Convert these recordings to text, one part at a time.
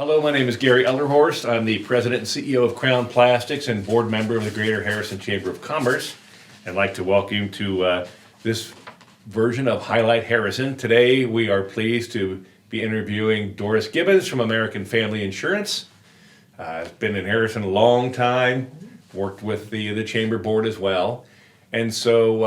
Hello, my name is Gary Ellerhorst. I'm the president and CEO of Crown Plastics and board member of the Greater Harrison Chamber of Commerce. I'd like to welcome you to this version of Highlight Harrison. Today, we are pleased to be interviewing Doris Gibbs from American Family Insurance. Been in Harrison a long time, worked with the chamber board as well. And so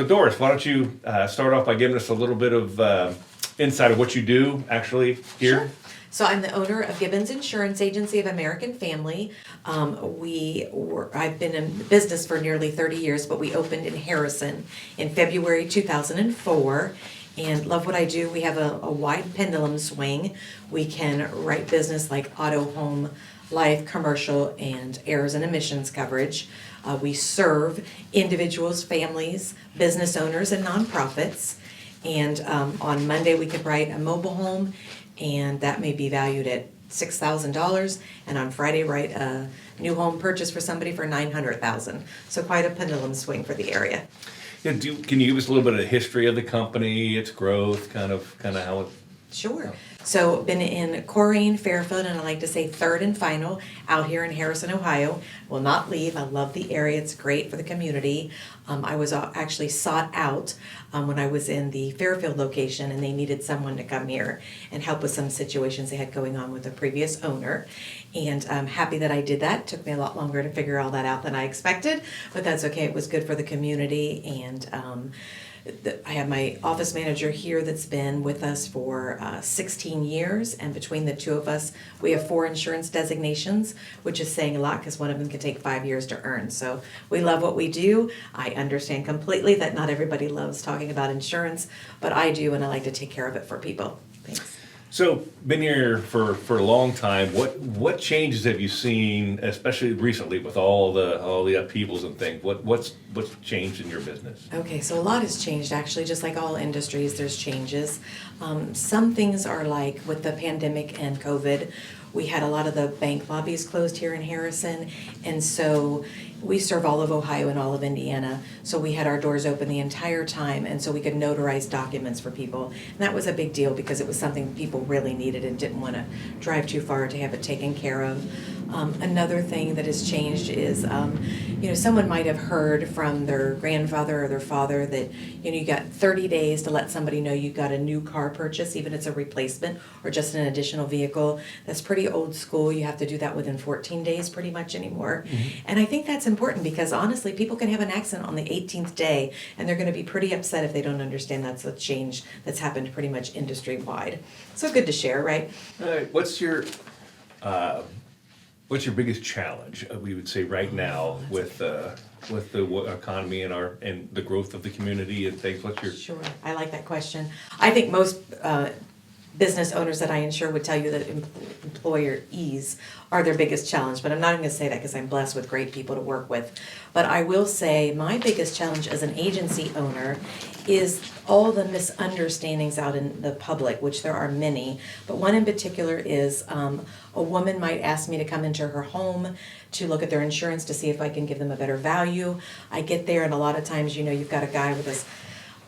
Doris, why don't you start off by giving us a little bit of insight of what you do actually here? Sure. So I'm the owner of Gibbs Insurance Agency of American Family. I've been in business for nearly 30 years, but we opened in Harrison in February 2004. And love what I do. We have a wide pendulum swing. We can write business like auto, home, life, commercial, and errors and emissions coverage. We serve individuals, families, business owners, and nonprofits. And on Monday, we could write a mobile home, and that may be valued at $6,000. And on Friday, write a new home purchase for somebody for $900,000. So quite a pendulum swing for the area. Yeah, can you give us a little bit of the history of the company, its growth, kind of how it? Sure. So been in Corrine, Fairfield, and I like to say third and final out here in Harrison, Ohio. Will not leave. I love the area. It's great for the community. I was actually sought out when I was in the Fairfield location, and they needed someone to come here and help with some situations they had going on with the previous owner. And I'm happy that I did that. It took me a lot longer to figure all that out than I expected, but that's okay. It was good for the community. And I have my office manager here that's been with us for 16 years, and between the two of us, we have 4 insurance designations, which is saying a lot because one of them can take 5 years to earn. So we love what we do. I understand completely that not everybody loves talking about insurance, but I do, and I like to take care of it for people. Thanks. So, been here for a long time. What changes have you seen, especially recently with all the upheavals and things? What's changed in your business? Okay, so a lot has changed actually, just like all industries, there's changes. Some things are like with the pandemic and COVID, we had a lot of the bank lobbies closed here in Harrison, and so we serve all of Ohio and all of Indiana, so we had our doors open the entire time, and so we could notarize documents for people. And that was a big deal because it was something people really needed and didn't want to drive too far to have it taken care of. Another thing that has changed is, someone might have heard from their grandfather or their father that, you got 30 days to let somebody know you got a new car purchase, even if it's a replacement or just an additional vehicle. That's pretty old school. You have to do that within 14 days pretty much anymore. Mm-hmm. And I think that's important because honestly, people can have an accident on the 18th day and they're going to be pretty upset if they don't understand that's a change that's happened pretty much industry-wide. So good to share, right? All right. What's your biggest challenge, we would say right now with the economy and the growth of the community and things? Sure, I like that question. I think most business owners that I insure would tell you that employees are their biggest challenge, but I'm not even going to say that because I'm blessed with great people to work with. But I will say my biggest challenge as an agency owner is all the misunderstandings out in the public, which there are many, but one in particular is a woman might ask me to come into her home to look at their insurance to see if I can give them a better value. I get there and a lot of times, you've got a guy with his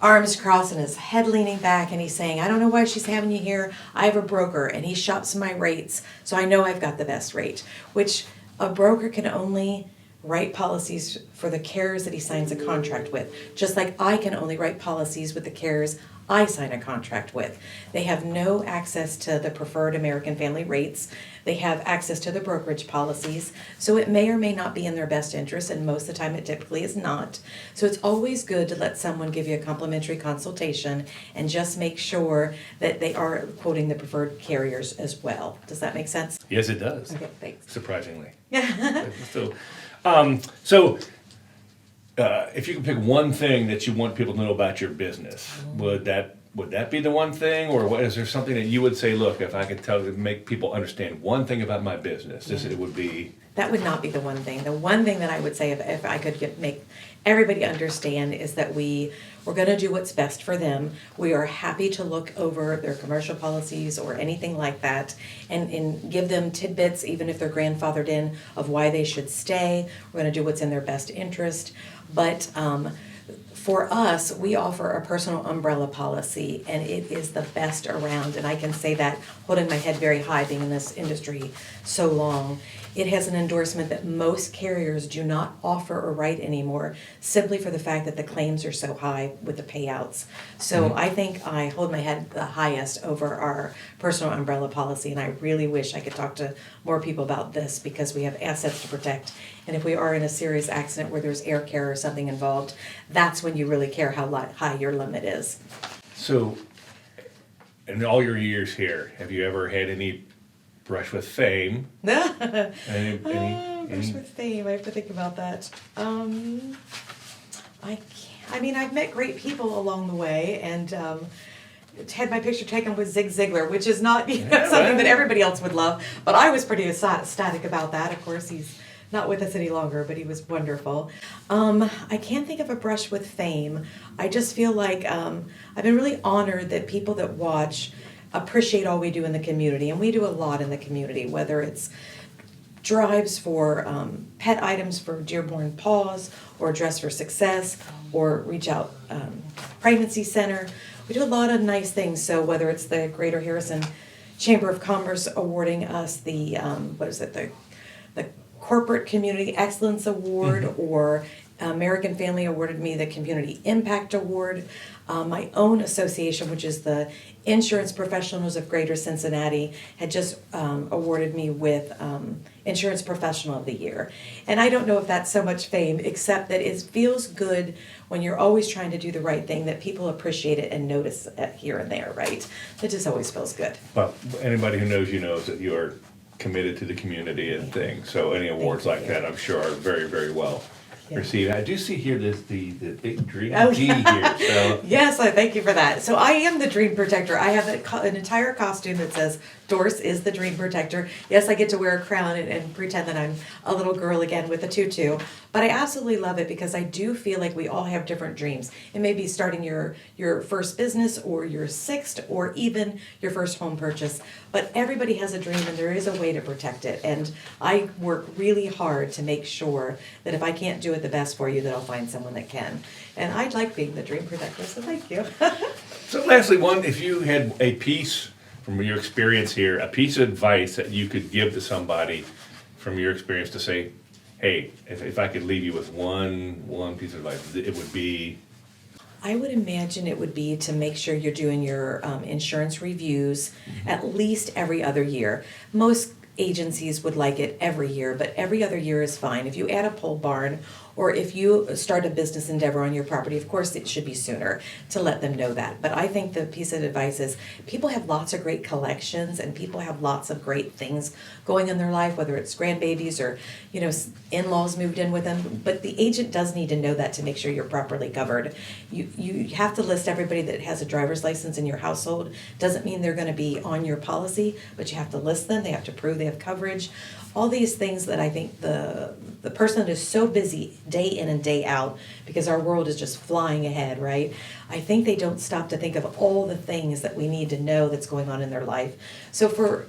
arms crossed and his head leaning back, and he's saying, I don't know why she's having you here. I have a broker and he shops my rates, so I know I've got the best rate, which a broker can only write policies for the carriers that he signs a contract with, just like I can only write policies with the carriers I sign a contract with. They have no access to the preferred American Family rates. They have access to the brokerage policies, so it may or may not be in their best interest, and most of the time it typically is not. So it's always good to let someone give you a complimentary consultation and just make sure that they are quoting the preferred carriers as well. Does that make sense? Yes, it does. Okay, thanks. Surprisingly. If you could pick one thing that you want people to know about your business, would that be the one thing, or is there something that you would say, look, if I could make people understand one thing about my business, it would be? That would not be the one thing. The one thing that I would say, if I could make everybody understand, is that we're going to do what's best for them. We are happy to look over their commercial policies or anything like that and give them tidbits, even if they're grandfathered in, of why they should stay. We're going to do what's in their best interest. But for us, we offer a personal umbrella policy, and it is the best around. And I can say that holding my head very high, being in this industry so long. It has an endorsement that most carriers do not offer or write anymore, simply for the fact that the claims are so high with the payouts. So I think I hold my head the highest over our personal umbrella policy, and I really wish I could talk to more people about this, because we have assets to protect. And if we are in a serious accident where there's air care or something involved, that's when you really care how high your limit is. So, in all your years here, have you ever had any brush with fame? Any- Brush with fame, I have to think about that. I've met great people along the way, and had my picture taken with Zig Ziglar, which is not something that everybody else would love, but I was pretty ecstatic about that. Of course, he's not with us any longer, but he was wonderful. I can't think of a brush with fame. I just feel like I've been really honored that people that watch appreciate all we do in the community, and we do a lot in the community, whether it's drives for pet items for Dearborn Paws, or Dress for Success, or Reach Out Pregnancy Center. We do a lot of nice things. So whether it's the Greater Harrison Chamber of Commerce awarding us the the Corporate Community Excellence Award, or American Family awarded me the Community Impact Award. My own association, which is the Insurance Professionals of Greater Cincinnati, had just awarded me with Insurance Professional of the Year. And I don't know if that's so much fame, except that it feels good when you're always trying to do the right thing, that people appreciate it and notice it here and there, right? It just always feels good. Well, anybody who knows you knows that you are committed to the community and things. So any awards like that, I'm sure, are very, very well received. I do see here the big dream G here. So yes, I thank you for that. So I am the Dream Protector. I have an entire costume that says Doris is the Dream Protector. Yes, I get to wear a crown and pretend that I'm a little girl again with a tutu. But I absolutely love it, because I do feel like we all have different dreams. It may be starting your first business, or your sixth, or even your first home purchase. But everybody has a dream, and there is a way to protect it. And I work really hard to make sure that if I can't do it the best for you, that I'll find someone that can. And I like being the Dream Protector, so thank you. So lastly, if you had a piece from your experience here, a piece of advice that you could give to somebody from your experience to say, hey, if I could leave you with one piece of advice, it would be? I would imagine it would be to make sure you're doing your insurance reviews at least every other year. Most agencies would like it every year, but every other year is fine. If you add a pole barn, or if you start a business endeavor on your property, of course it should be sooner, to let them know that. But I think the piece of advice is, people have lots of great collections, and people have lots of great things going in their life, whether it's grandbabies or in-laws moved in with them. But the agent does need to know that to make sure you're properly covered. You have to list everybody that has a driver's license in your household. Doesn't mean they're going to be on your policy, but you have to list them. They have to prove they have coverage. All these things that I think the person that is so busy day in and day out, because our world is just flying ahead, right? I think they don't stop to think of all the things that we need to know that's going on in their life. So for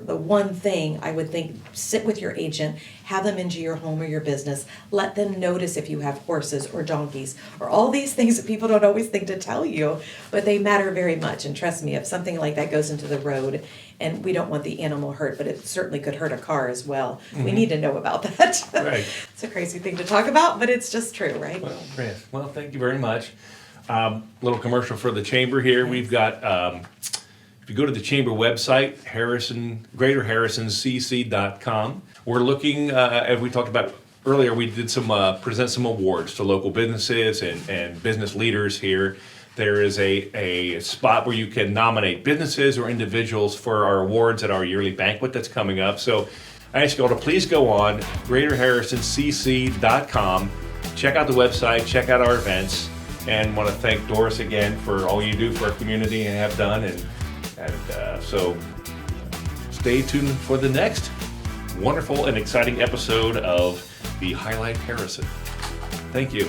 the one thing, I would think, sit with your agent, have them into your home or your business, let them notice if you have horses or donkeys, or all these things that people don't always think to tell you, but they matter very much. And trust me, if something like that goes into the road, and we don't want the animal hurt, but it certainly could hurt a car as well. We need to know about that. Right. It's a crazy thing to talk about, but it's just true, right? Well, Chris, thank you very much. Little commercial for the chamber here. We've got, if you go to the chamber website, GreaterHarrisonCC.com, we're looking, as we talked about earlier, we did present some awards to local businesses and business leaders here. There is a spot where you can nominate businesses or individuals for our awards at our yearly banquet that's coming up. So I ask you all to please go on GreaterHarrisonCC.com, check out the website, check out our events, and want to thank Doris again for all you do for our community and have done. And so stay tuned for the next wonderful and exciting episode of the Highlight Harrison. Thank you.